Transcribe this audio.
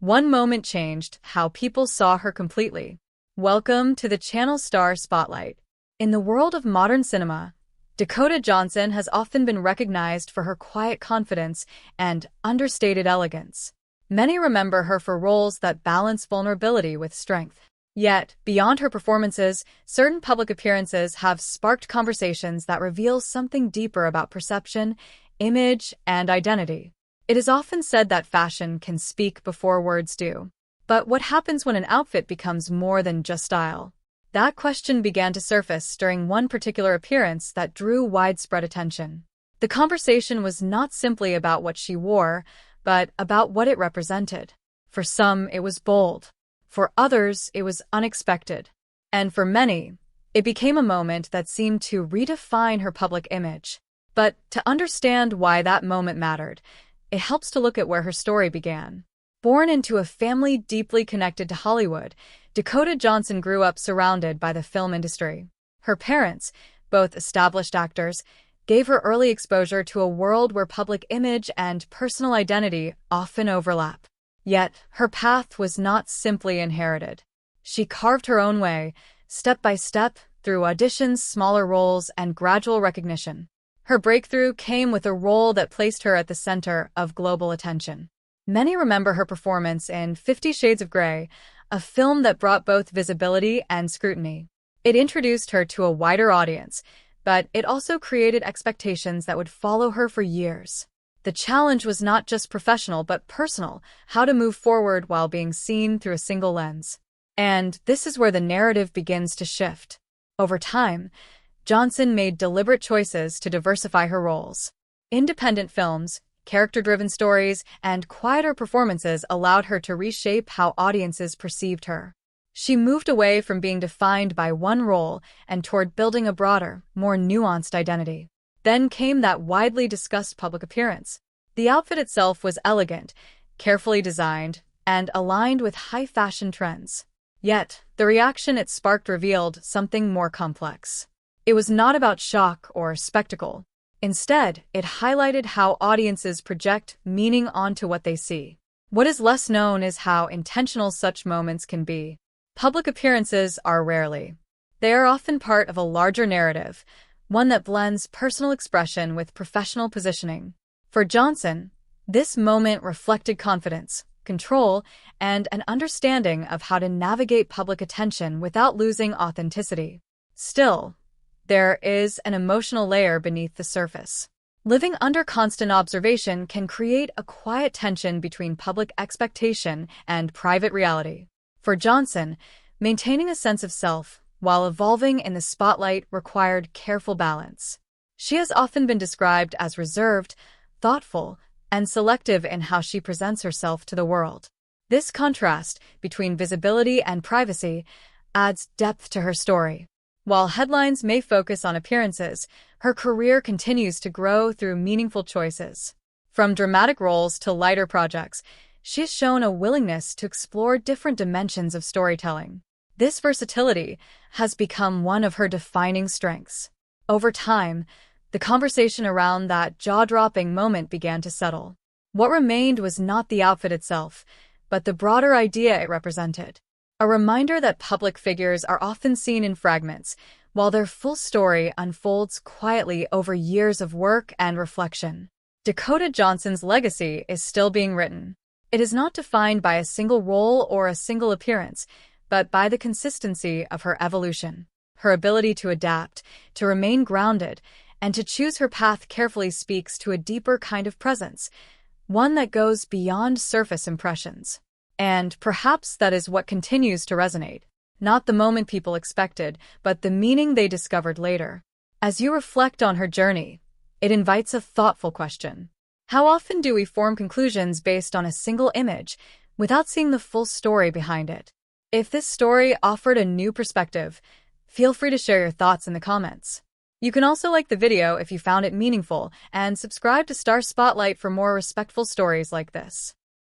One moment changed how people saw her completely. Welcome to the Channel Star Spotlight. In the world of modern cinema, Dakota Johnson has often been recognized for her quiet confidence and understated elegance. Many remember her for roles that balance vulnerability with strength. Yet, beyond her performances, certain public appearances have sparked conversations that reveal something deeper about perception, image, and identity. It is often said that fashion can speak before words do. But what happens when an outfit becomes more than just style? That question began to surface during one particular appearance that drew widespread attention. The conversation was not simply about what she wore, but about what it represented. For some, it was bold. For others, it was unexpected. And for many, it became a moment that seemed to redefine her public image. But to understand why that moment mattered, it helps to look at where her story began. Born into a family deeply connected to Hollywood, Dakota Johnson grew up surrounded by the film industry. Her parents, both established actors, gave her early exposure to a world where public image and personal identity often overlap. Yet, her path was not simply inherited. She carved her own way, step by step, through auditions, smaller roles, and gradual recognition. Her breakthrough came with a role that placed her at the center of global attention. Many remember her performance in 50 Shades of Grey, a film that brought both visibility and scrutiny. It introduced her to a wider audience, but it also created expectations that would follow her for years. The challenge was not just professional but personal, how to move forward while being seen through a single lens. And this is where the narrative begins to shift. Over time, Jhonson made deliberate choices to diversify her roles. Independent films, character-driven stories, and quieter performances allowed her to reshape how audiences perceived her. She moved away from being defined by one role and toward building a broader, more nuanced identity. Then came that widely discussed public appearance. The outfit itself was elegant, carefully designed, and aligned with high fashion trends. Yet, the reaction it sparked revealed something more complex. It was not about shock or spectacle. Instead, it highlighted how audiences project meaning onto what they see. What is less known is how intentional such moments can be. Public appearances are rarely. They are often part of a larger narrative, one that blends personal expression with professional positioning. For Jhonson, this moment reflected confidence, control, and an understanding of how to navigate public attention without losing authenticity. Still, there is an emotional layer beneath the surface. Living under constant observation can create a quiet tension between public expectation and private reality. For Jhonson, maintaining a sense of self while evolving in the spotlight required careful balance. She has often been described as reserved, thoughtful, and selective in how she presents herself to the world. This contrast between visibility and privacy adds depth to her story. While headlines may focus on appearances, her career continues to grow through meaningful choices. From dramatic roles to lighter projects, she has shown a willingness to explore different dimensions of storytelling. This versatility has become one of her defining strengths. Over time, the conversation around that jaw-dropping moment began to settle. What remained was not the outfit itself, but the broader idea it represented. A reminder that public figures are often seen in fragments, while their full story unfolds quietly over years of work and reflection. Dakota Johnson's legacy is still being written. It is not defined by a single role or a single appearance, but by the consistency of her evolution. Her ability to adapt, to remain grounded, and to choose her path carefully speaks to a deeper kind of presence, one that goes beyond surface impressions. And perhaps that is what continues to resonate. Not the moment people expected, but the meaning they discovered later. As you reflect on her journey, it invites a thoughtful question. How often do we form conclusions based on a single image, without seeing the full story behind it? If this story offered a new perspective, feel free to share your thoughts in the comments. You can also like the video if you found it meaningful, and subscribe to Star Spotlight for more respectful stories like this.